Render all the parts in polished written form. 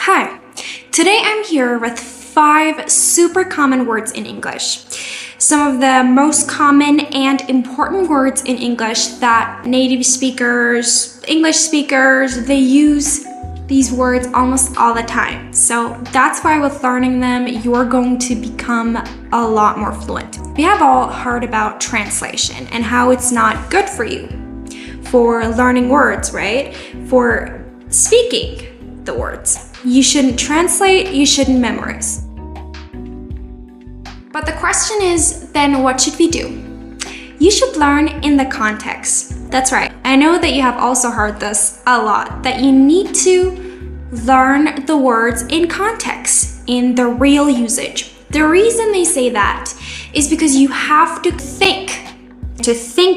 Hi, today I'm here with 5 super common words in English. Some of the most common and important words in English that native speakers, English speakers, they use these words almost all the time. So that's why with learning them, you're going to become a lot more fluent. We have all heard about translation and how it's not good for you for learning words, right? For speaking the words. You shouldn't translate, you shouldn't memorize. But the question is, then what should we do? You should learn in the context. That's right. I know that you have also heard this a lot, that you need to learn the words in context, in the real usage. The reason they say that is because you have to think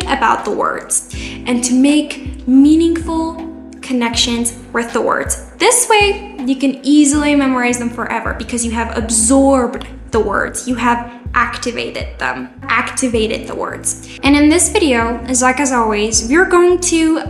about the words and to make meaningful connections with the words. This way, you can easily memorize them forever because you have absorbed the words. You have activated the words. And in this video, as always, we're going to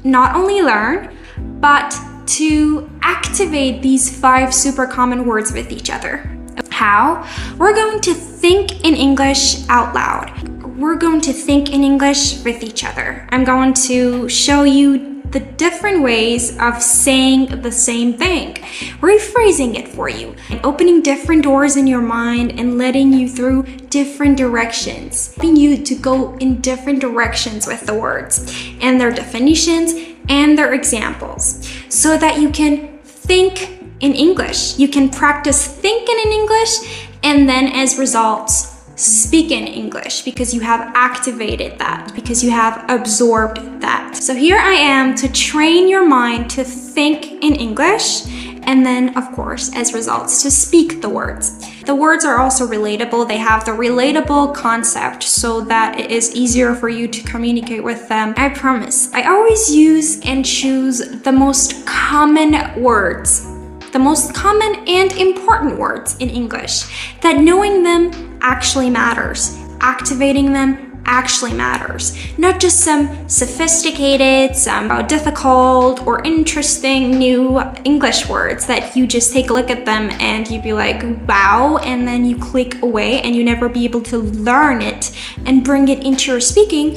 not only learn, but to activate these 5 super common words with each other. How? We're going to think in English out loud. We're going to think in English with each other. I'm going to show you the different ways of saying the same thing, rephrasing it for you, and opening different doors in your mind and letting you through different directions, helping you to go in different directions with the words and their definitions and their examples so that you can think in English. You can practice thinking in English and then as results, speak in English because you have activated that, because you have absorbed that. So here I am to train your mind to think in English and then, of course, as results, to speak the words. The words are also relatable. They have the relatable concept so that it is easier for you to communicate with them. I promise. I always use and choose the most common words, the most common and important words in English, that knowing them actually matters. Activating them actually matters. Not just some sophisticated, some difficult or interesting new English words that you just take a look at them and you'd be like, wow, and then you click away and you never be able to learn it and bring it into your speaking.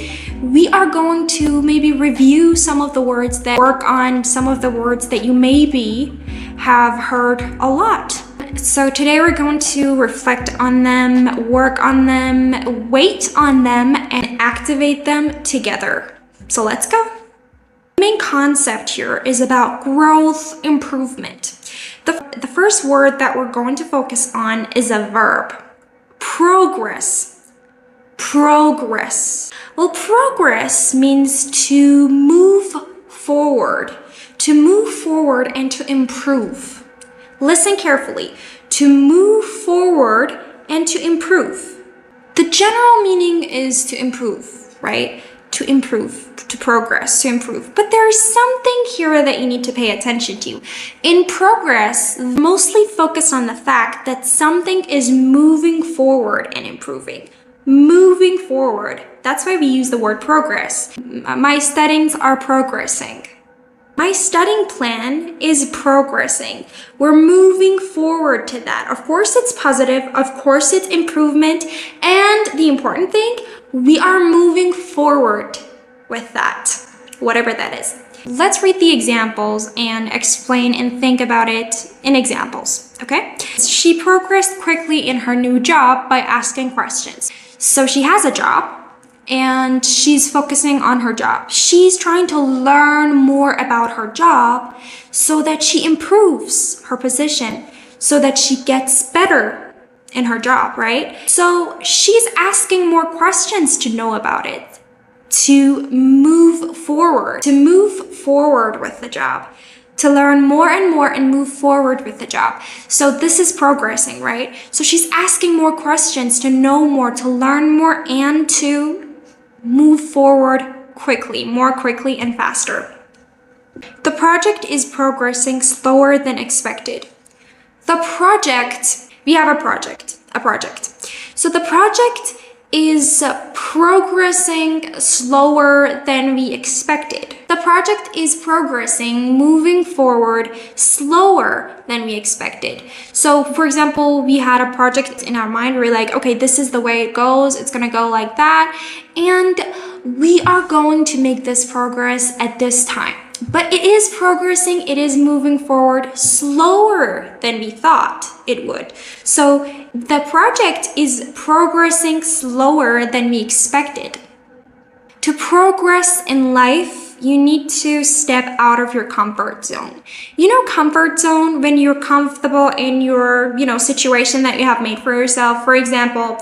We are going to maybe review some of the words that work on some of the words that you maybe have heard a lot. So today we're going to reflect on them, work on them, wait on them, and activate them together. So let's go. The main concept here is about growth improvement. The first word that we're going to focus on is a verb. Progress. Progress. Well, progress means to move forward. To move forward and to improve. Listen carefully. To move forward and to improve. The general meaning is to improve, right? To improve, to progress, to improve. But there is something here that you need to pay attention to. In progress, mostly focus on the fact that something is moving forward and improving. Moving forward. That's why we use the word progress. My studies are progressing. My studying plan is progressing. We're moving forward to that. Of course, it's positive. Of course, it's improvement. And the important thing, we are moving forward with that, whatever that is. Let's read the examples and explain and think about it in examples, okay? She progressed quickly in her new job by asking questions. So she has a job. And she's focusing on her job. She's trying to learn more about her job so that she improves her position, so that she gets better in her job, right? So she's asking more questions to know about it, to move forward with the job, to learn more and move forward with the job. So this is progressing, right? So she's asking more questions to know more, to learn more, and to move forward quickly, more quickly and faster. The project is progressing slower than expected. We have a project. So the project is progressing slower than we expected. The project is progressing, moving forward slower than we expected. So for example, we had a project in our mind. We're like, okay, this is the way it goes. It's gonna go like that. And we are going to make this progress at this time. But it is progressing, it is moving forward slower than we thought it would. So the project is progressing slower than we expected. To progress in life, you need to step out of your comfort zone. You know, comfort zone, when you're comfortable in your, situation that you have made for yourself. For example,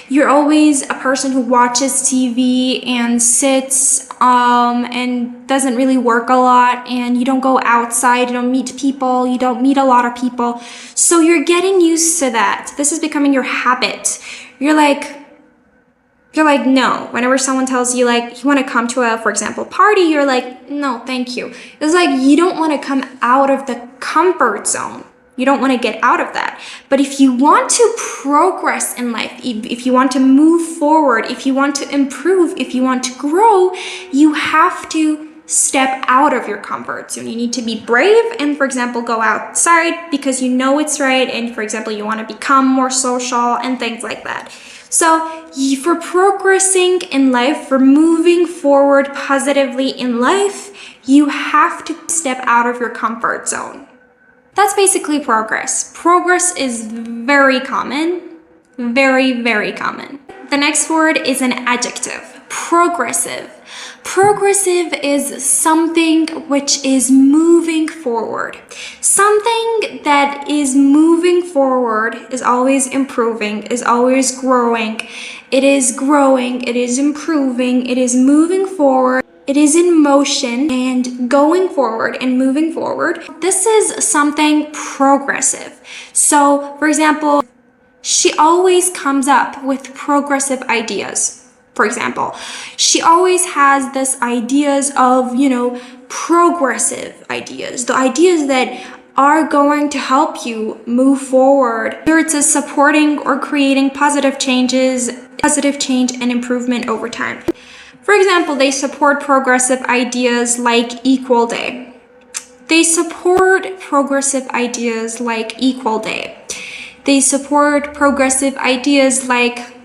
you're always a person who watches TV and sits and doesn't really work a lot, and you don't go outside, you don't meet people, you don't meet a lot of people. So you're getting used to that. This is becoming your habit. You're like, no. Whenever someone tells you, like, you want to come to a, for example, party, you're like, no, thank you. It's like you don't want to come out of the comfort zone. You don't want to get out of that. But if you want to progress in life, if you want to move forward, if you want to improve, if you want to grow, you have to step out of your comfort zone. You need to be brave and, for example, go outside because you know it's right. And, for example, you want to become more social and things like that. So for progressing in life, for moving forward positively in life, you have to step out of your comfort zone. That's basically progress. Progress is very common, very, very common. The next word is an adjective, progressive. Progressive is something which is moving forward. Something that is moving forward is always improving, is always growing. It is growing, it is improving, it is moving forward. It is in motion and going forward and moving forward. This is something progressive. So, for example, she always comes up with progressive ideas. For example, she always has this ideas of, progressive ideas. The ideas that are going to help you move forward. Here it says supporting or creating positive change and improvement over time. For example, they support progressive ideas like equal day. They support progressive ideas like equal day. They support progressive ideas like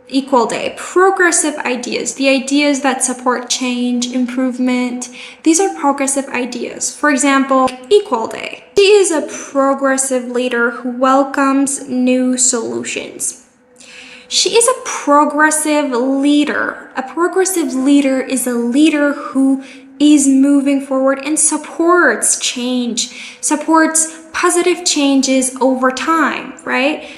equal day. Progressive ideas, the ideas that support change, improvement, these are progressive ideas. For example, equal day. She is a progressive leader who welcomes new solutions. She is a progressive leader. A progressive leader is a leader who is moving forward and supports change, supports positive changes over time, right?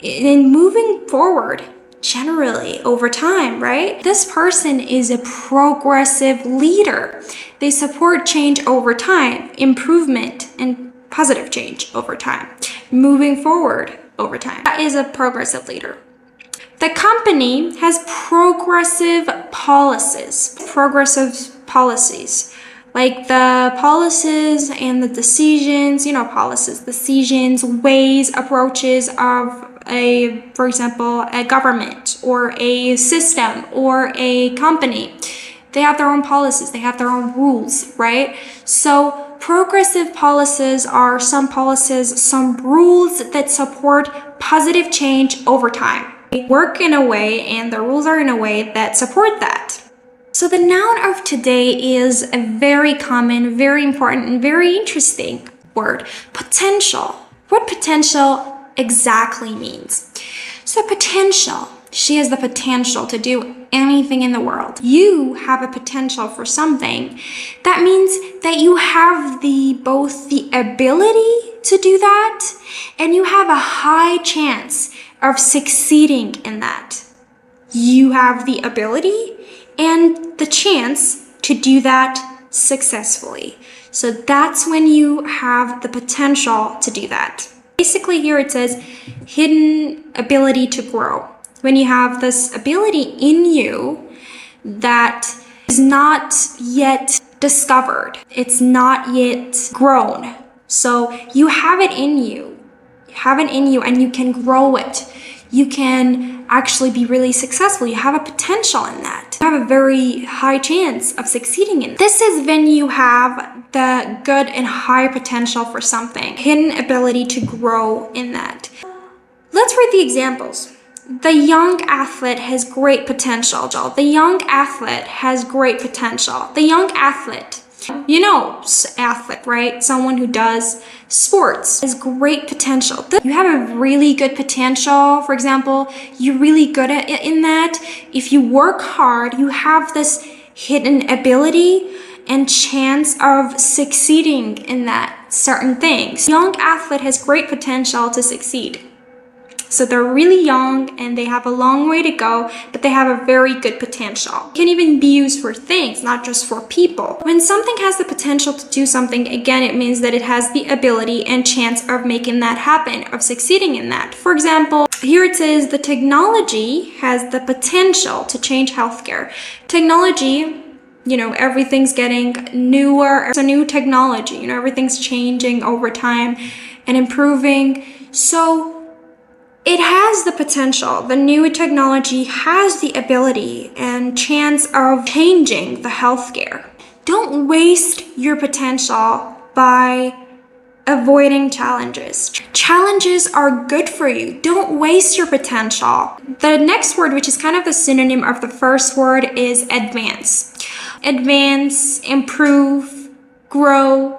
And moving forward generally over time, right? This person is a progressive leader. They support change over time, improvement and positive change over time, moving forward over time. That is a progressive leader. The company has progressive policies. Like the policies and the decisions, policies, decisions, ways, approaches of for example, a government or a system or a company. They have their own policies, they have their own rules, right? So progressive policies are some policies, some rules that support positive change over time. They work in a way and the rules are in a way that support that. So the noun of today is a very common, very important, and very interesting word, potential. What potential exactly means? So potential, she has the potential to do anything in the world. You have a potential for something. That means that you have both the ability to do that and you have a high chance of succeeding in that. You have the ability and the chance to do that successfully. So that's when you have the potential to do that. Basically here it says hidden ability to grow. When you have this ability in you that is not yet discovered, it's not yet grown. So you have it in you. You have it in you and you can grow it. you can actually be really successful. You have a potential in that. You have a very high chance of succeeding in it. This is when you have the good and high potential for something, hidden ability to grow in that. Let's read the examples. The young athlete has great potential. The young athlete has great potential. The young athlete, you know, athlete, right? Someone who does sports has great potential. You have a really good potential. For example, you're really good at it in that. If you work hard, you have this hidden ability and chance of succeeding in that certain things. Young athlete has great potential to succeed. So they're really young and they have a long way to go, but they have a very good potential. It can even be used for things, not just for people. When something has the potential to do something, again, it means that it has the ability and chance of making that happen, of succeeding in that. For example, here it says the technology has the potential to change healthcare. Technology, you know, everything's getting newer. It's a new technology, you know, everything's changing over time and improving. So it has the potential. The new technology has the ability and chance of changing the healthcare. Don't waste your potential by avoiding challenges. Challenges are good for you. Don't waste your potential. The next word, which is kind of the synonym of the first word, is advance. Advance, improve, grow,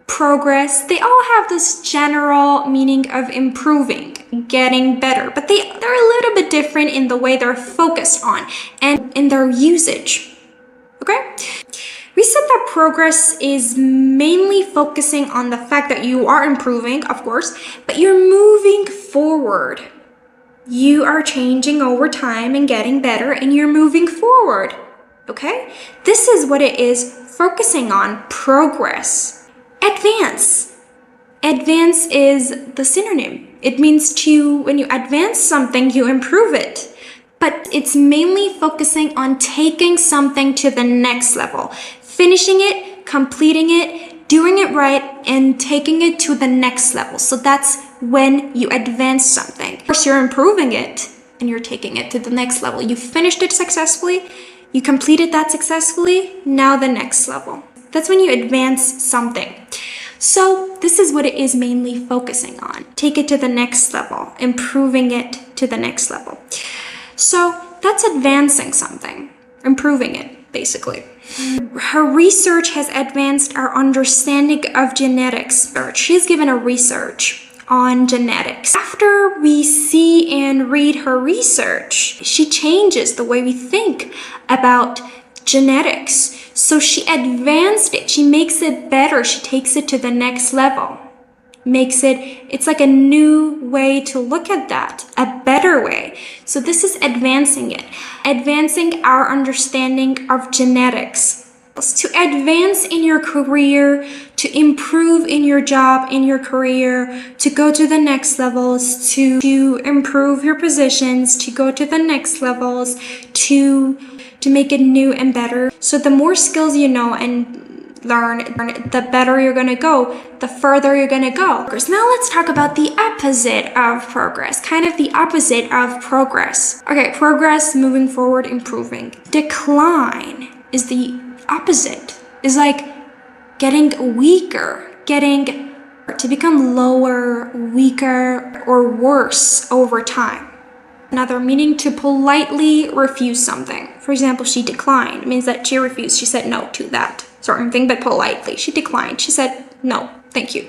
progress. They all have this general meaning of improving, getting better, but they're a little bit different in the way they're focused on and in their usage. Okay? We said that progress is mainly focusing on the fact that you are improving, of course, but you're moving forward. You are changing over time and getting better, and you're moving forward. Okay? This is what it is focusing on, progress. Advance. Advance is the synonym. It means when you advance something, you improve it. But it's mainly focusing on taking something to the next level, finishing it, completing it, doing it right, and taking it to the next level. So that's when you advance something. Of course, you're improving it and you're taking it to the next level. You finished it successfully, you completed that successfully, now the next level. That's when you advance something. So this is what it is mainly focusing on. Take it to the next level, improving it to the next level. So that's advancing something, improving it, basically. Her research has advanced our understanding of genetics. She's given a research on genetics. After we see and read her research, she changes the way we think about genetics. So she advanced it. She makes it better. She takes it to the next level. It's like a new way to look at that, a better way. So this is advancing it, advancing our understanding of genetics. To advance in your career, to improve in your job, in your career, to go to the next levels, to improve your positions, to go to the next levels, to make it new and better. So the more skills you know and learn, the better you're gonna go, the further you're gonna go. Now let's talk about the opposite of progress, kind of the opposite of progress. Okay, progress, moving forward, improving. Decline is the opposite, is like getting weaker, to become lower, weaker, or worse over time. Another meaning, to politely refuse something. For example, she declined. It means that she refused. She said no to that certain thing, but politely. She declined. She said no, thank you,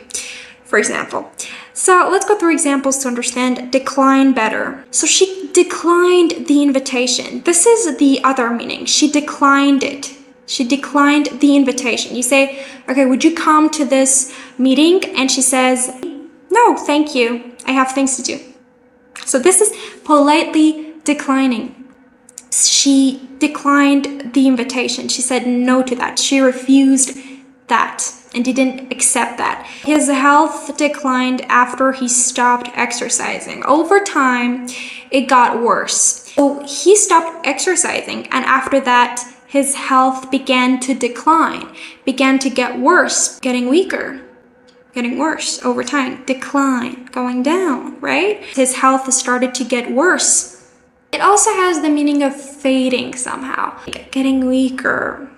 for example. So let's go through examples to understand decline better. So she declined the invitation. This is the other meaning. She declined it. She declined the invitation. You say, okay, would you come to this meeting? And she says, no, thank you. I have things to do. So this is politely declining. She declined the invitation. She said no to that. She refused that and didn't accept that. His health declined after he stopped exercising. Over time, it got worse. So he stopped exercising, and after that, his health began to decline, began to get worse, getting weaker. getting worse over time, decline, going down, right? His health has started to get worse. It also has the meaning of fading somehow, like getting weaker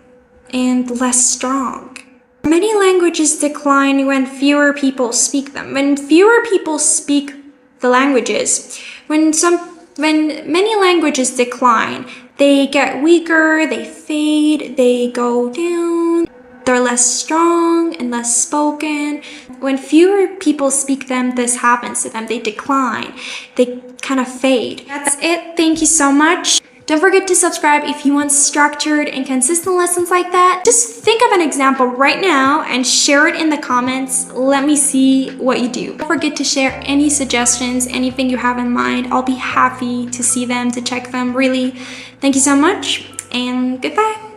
and less strong. Many languages decline when fewer people speak them. When fewer people speak the languages, when many languages decline, they get weaker, they fade, they go down. They're less strong and less spoken. When fewer people speak them, this happens to them. They decline. They kind of fade. That's it. Thank you so much. Don't forget to subscribe if you want structured and consistent lessons like that. Just think of an example right now and share it in the comments. Let me see what you do. Don't forget to share any suggestions, anything you have in mind. I'll be happy to see them, to check them. Really, thank you so much and goodbye.